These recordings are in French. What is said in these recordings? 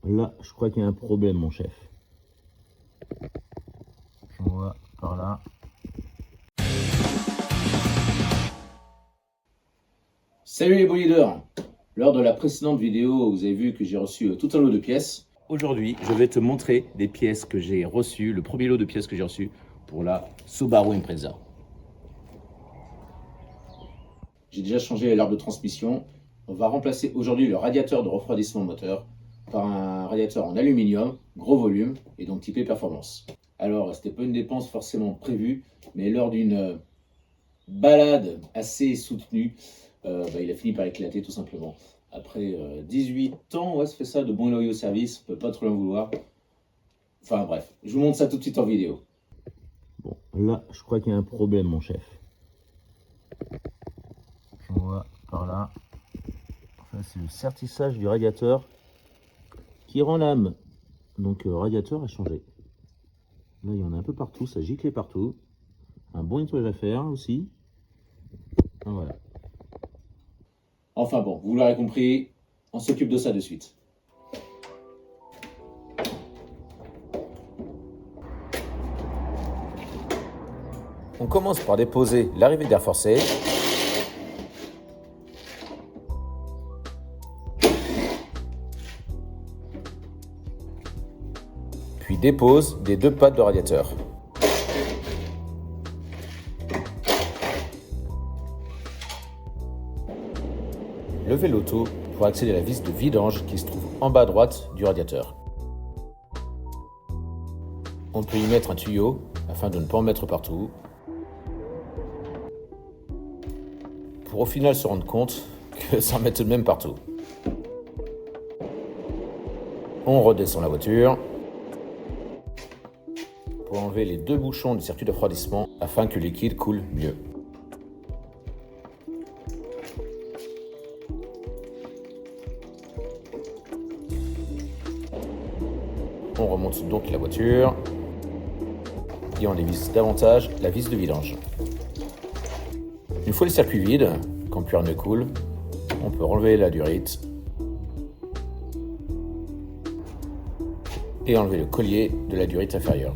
Là, je crois qu'il y a un problème, mon chef. On voit par là. Salut les beaux leaders. Lors de la précédente vidéo, vous avez vu que j'ai reçu tout un lot de pièces. Aujourd'hui, je vais te montrer des pièces que j'ai reçues, le premier lot de pièces que j'ai reçues pour la Subaru Impreza. J'ai déjà changé l'arbre de transmission. On va remplacer aujourd'hui le radiateur de refroidissement moteur par un radiateur en aluminium, gros volume et donc typé performance. Alors, c'était pas une dépense forcément prévue, mais lors d'une balade assez soutenue, il a fini par éclater tout simplement. Après 18 ans, ouais, ça fait ça, de bons et loyaux services, on peut pas trop l'en vouloir. Enfin bref, je vous montre ça tout de suite en vidéo. Bon, là, je crois qu'il y a un problème, mon chef. On voit par là. Ça, c'est le sertissage du radiateur qui rend l'âme. Donc, radiateur à changer. Là, il y en a un peu partout, ça giclait partout. Un bon nettoyage à faire aussi. Ah, voilà. Enfin bon, vous l'aurez compris, on s'occupe de ça de suite. On commence par déposer l'arrivée d'air forcé. Puis dépose des deux pattes de radiateur. Levez l'auto pour accéder à la vis de vidange qui se trouve en bas à droite du radiateur. On peut y mettre un tuyau afin de ne pas en mettre partout. Pour au final se rendre compte que ça en met tout de même partout. On redescend la voiture pour enlever les deux bouchons du circuit de refroidissement afin que le liquide coule mieux. On remonte donc la voiture et on dévisse davantage la vis de vidange. Une fois le circuit vide, quand plus rien ne coule, on peut enlever la durite et enlever le collier de la durite inférieure.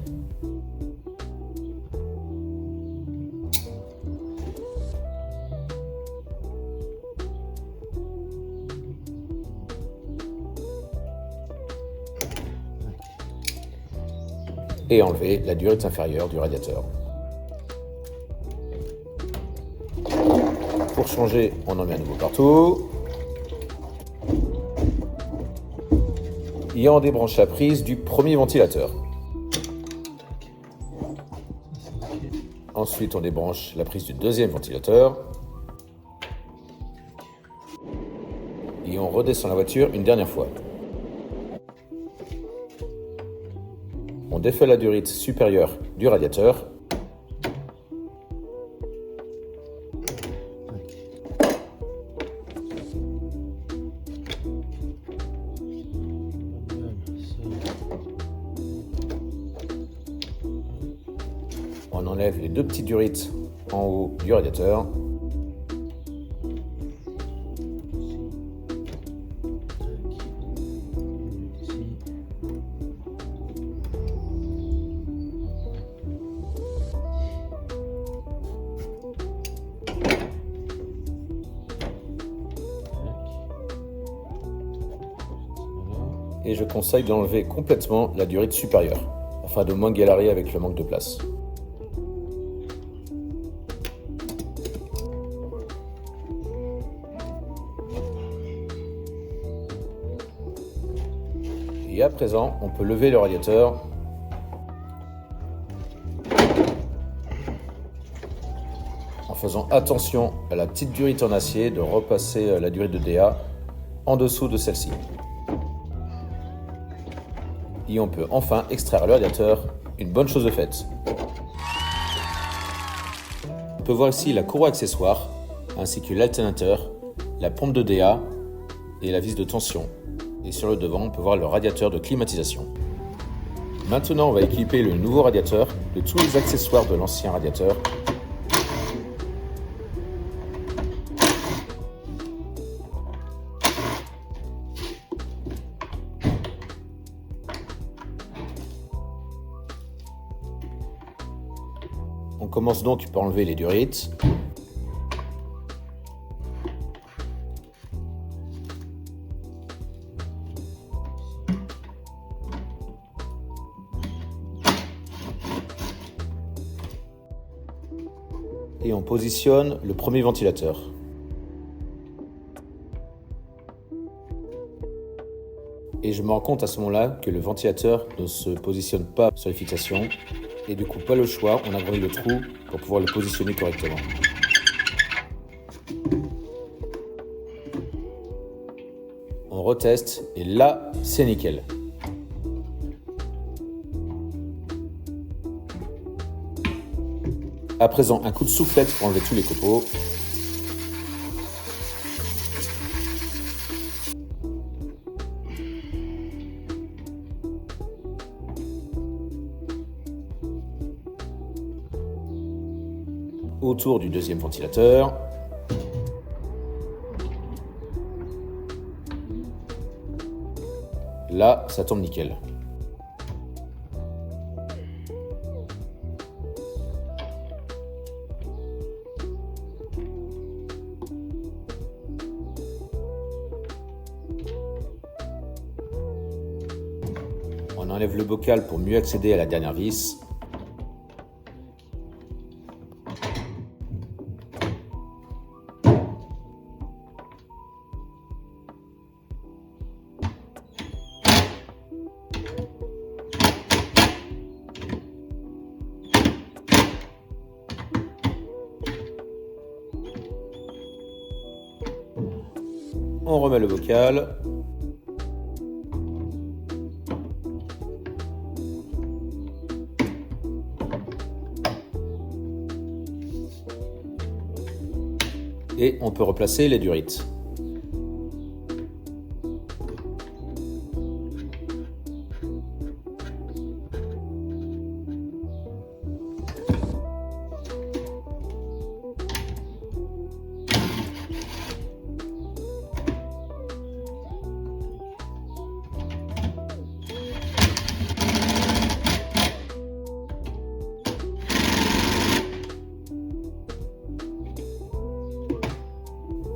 Et enlever la durite inférieure du radiateur. Pour changer, on en met à nouveau partout. Et on débranche la prise du premier ventilateur. Ensuite, on débranche la prise du deuxième ventilateur. Et on redescend la voiture une dernière fois. On défait la durite supérieure du radiateur. On enlève les deux petites durites en haut du radiateur. Et je conseille d'enlever complètement la durite supérieure, afin de moins galérer avec le manque de place. Et à présent, on peut lever le radiateur en faisant attention à la petite durite en acier de repasser la durite de DA en dessous de celle-ci. Et on peut enfin extraire le radiateur, une bonne chose de faite. On peut voir ici la courroie accessoire, ainsi que l'alternateur, la pompe de DA et la vis de tension. Et sur le devant, on peut voir le radiateur de climatisation. Maintenant, on va équiper le nouveau radiateur de tous les accessoires de l'ancien radiateur. On commence donc par enlever les durites. Et on positionne le premier ventilateur. Et je me rends compte à ce moment-là que le ventilateur ne se positionne pas sur les fixations. Et du coup, pas le choix, on agrandit le trou pour pouvoir le positionner correctement. On reteste et là, c'est nickel. À présent, un coup de soufflette pour enlever tous les copeaux. Autour du deuxième ventilateur. Là, ça tombe nickel. On enlève le bocal pour mieux accéder à la dernière vis. On remet le bocal. Et on peut replacer les durites.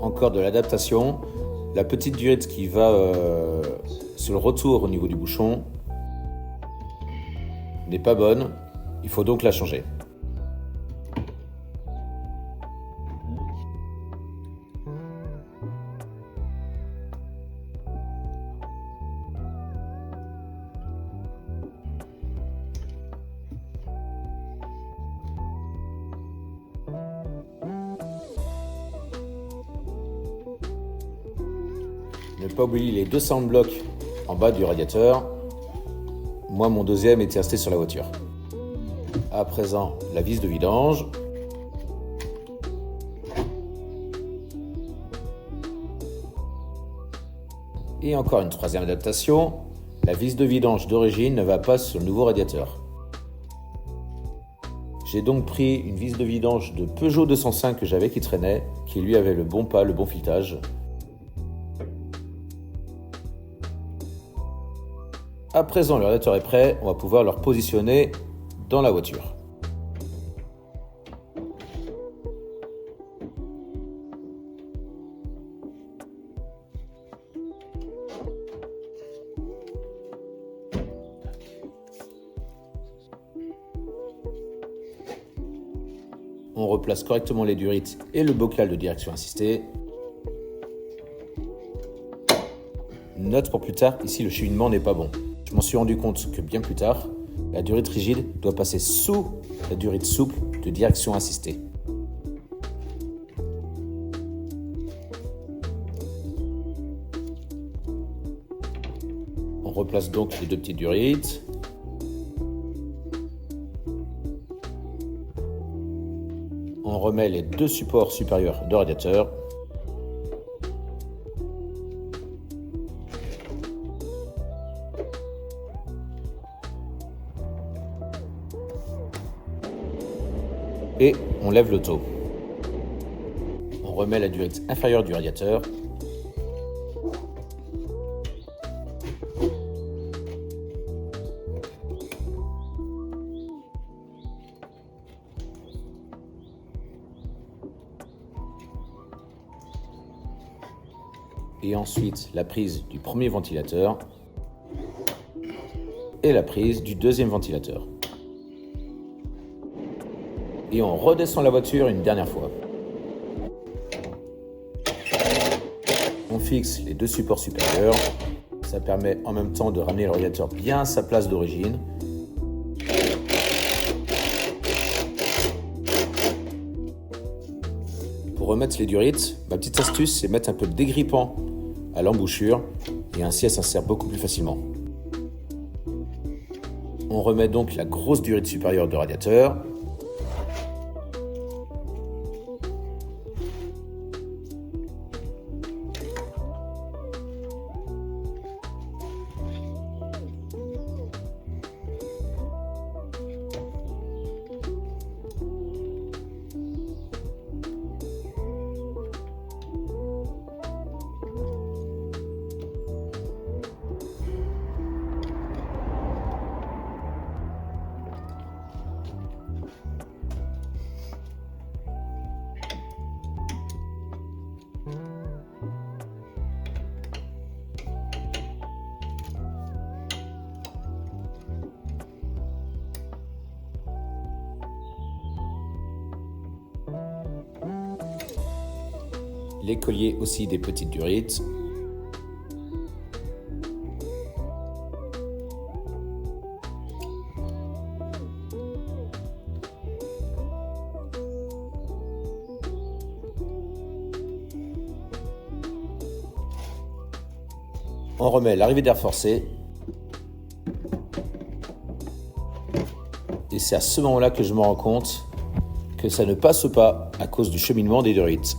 Encore de l'adaptation. La petite durite qui va sur le retour au niveau du bouchon n'est pas bonne. Il faut donc la changer. Ne pas oublier les deux soundblocks en bas du radiateur. Moi, mon deuxième était resté sur la voiture. À présent, la vis de vidange. Et encore une troisième adaptation. La vis de vidange d'origine ne va pas sur le nouveau radiateur. J'ai donc pris une vis de vidange de Peugeot 205 que j'avais qui traînait, qui lui avait le bon pas, le bon filetage. À présent, le radiateur est prêt, on va pouvoir le repositionner dans la voiture. On replace correctement les durites et le bocal de direction assistée. Note pour plus tard, ici le cheminement n'est pas bon. Je m'en suis rendu compte que bien plus tard, la durite rigide doit passer sous la durite souple de direction assistée. On replace donc les deux petites durites. On remet les deux supports supérieurs de radiateur. Et on lève le taux. On remet la durite inférieure du radiateur. Et ensuite la prise du premier ventilateur et la prise du deuxième ventilateur. Et on redescend la voiture une dernière fois. On fixe les deux supports supérieurs. Ça permet en même temps de ramener le radiateur bien à sa place d'origine. Pour remettre les durites, ma petite astuce, c'est mettre un peu de dégrippant à l'embouchure et ainsi elle s'insère beaucoup plus facilement. On remet donc la grosse durite supérieure du radiateur. Les colliers aussi des petites durites. On remet l'arrivée d'air forcé. Et c'est à ce moment-là que je me rends compte que ça ne passe pas à cause du cheminement des durites.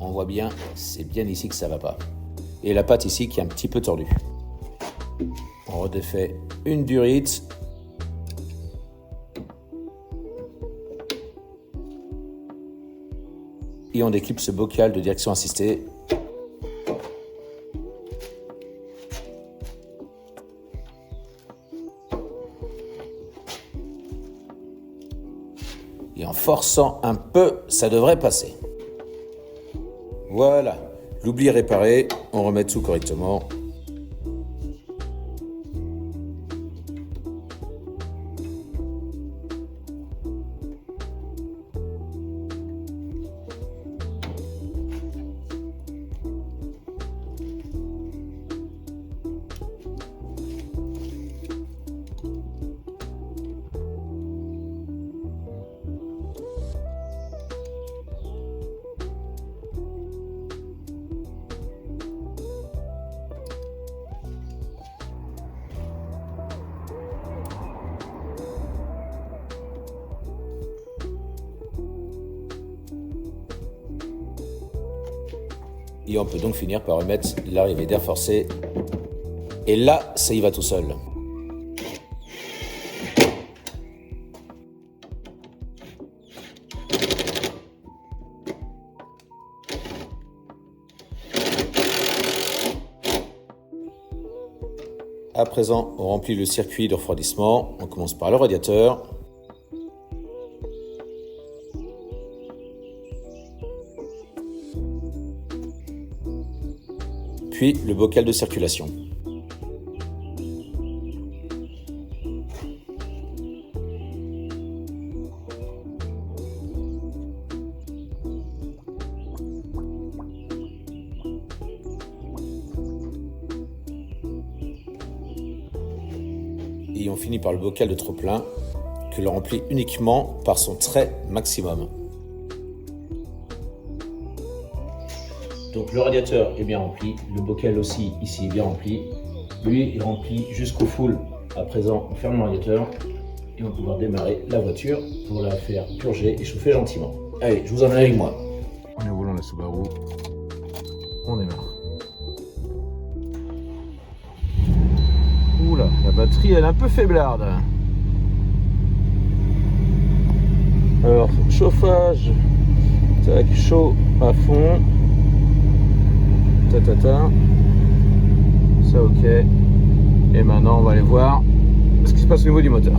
On voit bien, c'est bien ici que ça va pas. Et la patte ici qui est un petit peu tordue. On redéfait une durite. Et on déclipe ce bocal de direction assistée. Et en forçant un peu, ça devrait passer. Voilà, l'oubli est réparé, on remet tout correctement. Et on peut donc finir par remettre l'arrivée d'air forcé. Et là, ça y va tout seul. À présent, on remplit le circuit de refroidissement. On commence par le radiateur. Puis le bocal de circulation. Et on finit par le bocal de trop-plein que l'on remplit uniquement par son trait maximum. Donc le radiateur est bien rempli, le bocal aussi ici est bien rempli. Lui est rempli jusqu'au full. À présent, on ferme le radiateur et on va pouvoir démarrer la voiture pour la faire purger et chauffer gentiment. Allez, je vous emmène avec moi. On est au volant de la Subaru. On démarre. Oula, la batterie elle est un peu faiblarde. Alors, chauffage, tac, chaud à fond. Ta. Ça ok. Et maintenant on va aller voir ce qui se passe au niveau du moteur.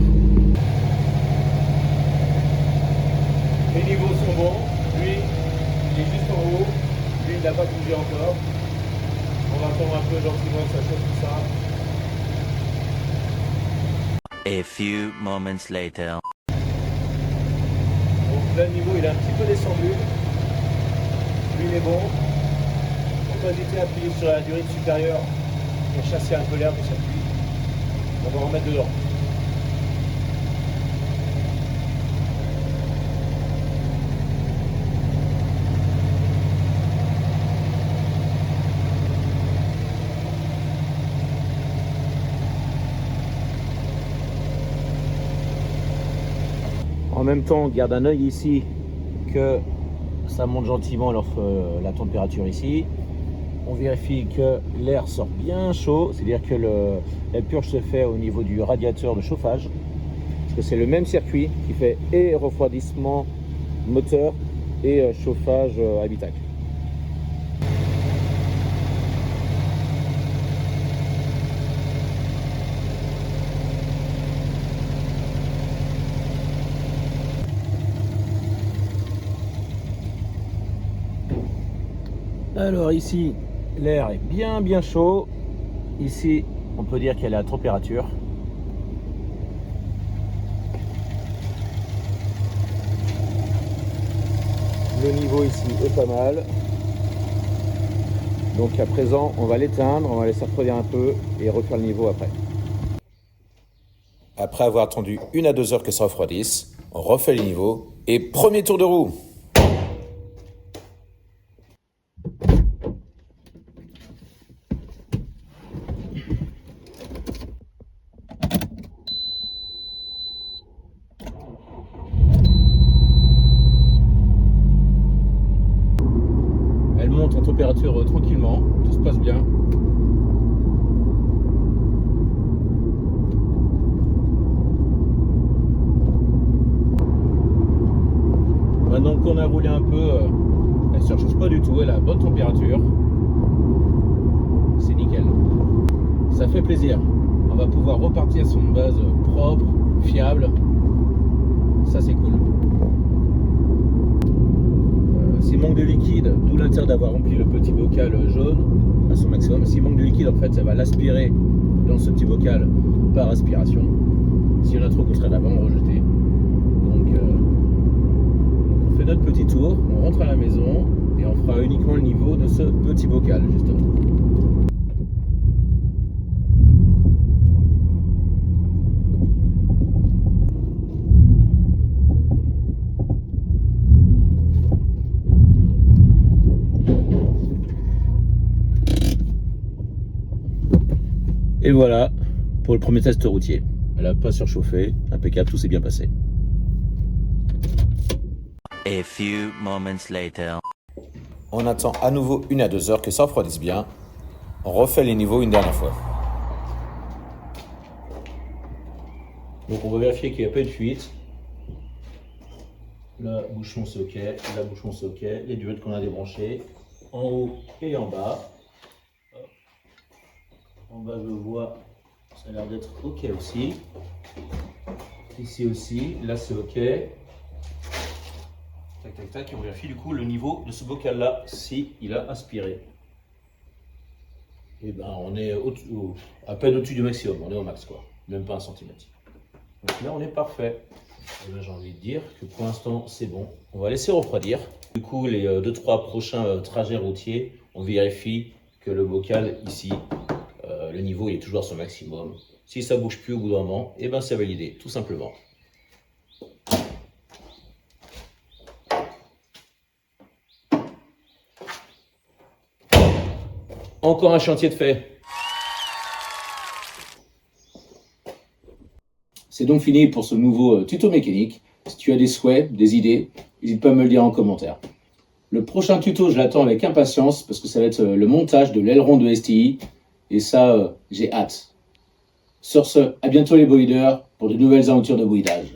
Les niveaux sont bons, lui il est juste en haut. il n'a pas bougé encore. On va attendre un peu gentiment que ça chauffe tout ça. A few moments later. Donc là, le niveau il est un petit peu descendu. Lui il est bon. On peut hésiter à appuyer sur la durite supérieure pour chasser un peu l'air du circuit. On va en remettre dedans. En même temps, on garde un œil ici que ça monte gentiment la température ici. On vérifie que l'air sort bien chaud, c'est-à-dire que la purge se fait au niveau du radiateur de chauffage. Parce que c'est le même circuit qui fait et refroidissement moteur et chauffage habitacle. Alors ici, l'air est bien chaud. Ici, on peut dire qu'elle est à température. Le niveau ici est pas mal. Donc à présent, on va l'éteindre, on va laisser refroidir un peu et refaire le niveau après. Après avoir attendu 1 à 2 heures que ça refroidisse, on refait les niveaux et premier tour de roue. Elle monte en température tranquillement, tout se passe bien. Maintenant qu'on a roulé un peu, elle ne se réchauffe pas du tout, elle a bonne température. C'est nickel. Ça fait plaisir. On va pouvoir repartir sur une base propre, fiable. Ça c'est cool. S'il manque de liquide, d'où l'intérêt d'avoir rempli le petit bocal jaune à son maximum. S'il manque de liquide, en fait, ça va l'aspirer dans ce petit bocal par aspiration. S'il y en a trop, on serait là-bas, on rejeter. Donc, on fait notre petit tour, on rentre à la maison et on fera uniquement le niveau de ce petit bocal, justement. Et voilà pour le premier test routier. Elle n'a pas surchauffé, impeccable, tout s'est bien passé. A few moments later. On attend à nouveau 1 à 2 heures que ça refroidisse bien. On refait les niveaux une dernière fois. Donc on va vérifier qu'il n'y a pas eu de fuite. Là, bouchon c'est ok, là, bouchon c'est ok, les durites qu'on a débranchées, en haut et en bas. En bas je vois, ça a l'air d'être ok aussi. Ici aussi, là c'est ok. Tac tac tac, et on vérifie du coup le niveau de ce bocal là, si il a aspiré. Et ben on est à peine au-dessus du maximum, on est au max quoi, même pas 1 centimètre. Donc là on est parfait. Et ben, j'ai envie de dire que pour l'instant c'est bon. On va laisser refroidir. Du coup les 2-3 prochains trajets routiers, on vérifie que le bocal ici, le niveau il est toujours à son maximum. Si ça bouge plus au bout d'un moment, et ben c'est validé, tout simplement. Encore un chantier de fait. C'est donc fini pour ce nouveau tuto mécanique. Si tu as des souhaits, des idées, n'hésite pas à me le dire en commentaire. Le prochain tuto, je l'attends avec impatience parce que ça va être le montage de l'aileron de STI. Et ça, j'ai hâte. Sur ce, à bientôt les boideurs pour de nouvelles aventures de boidage.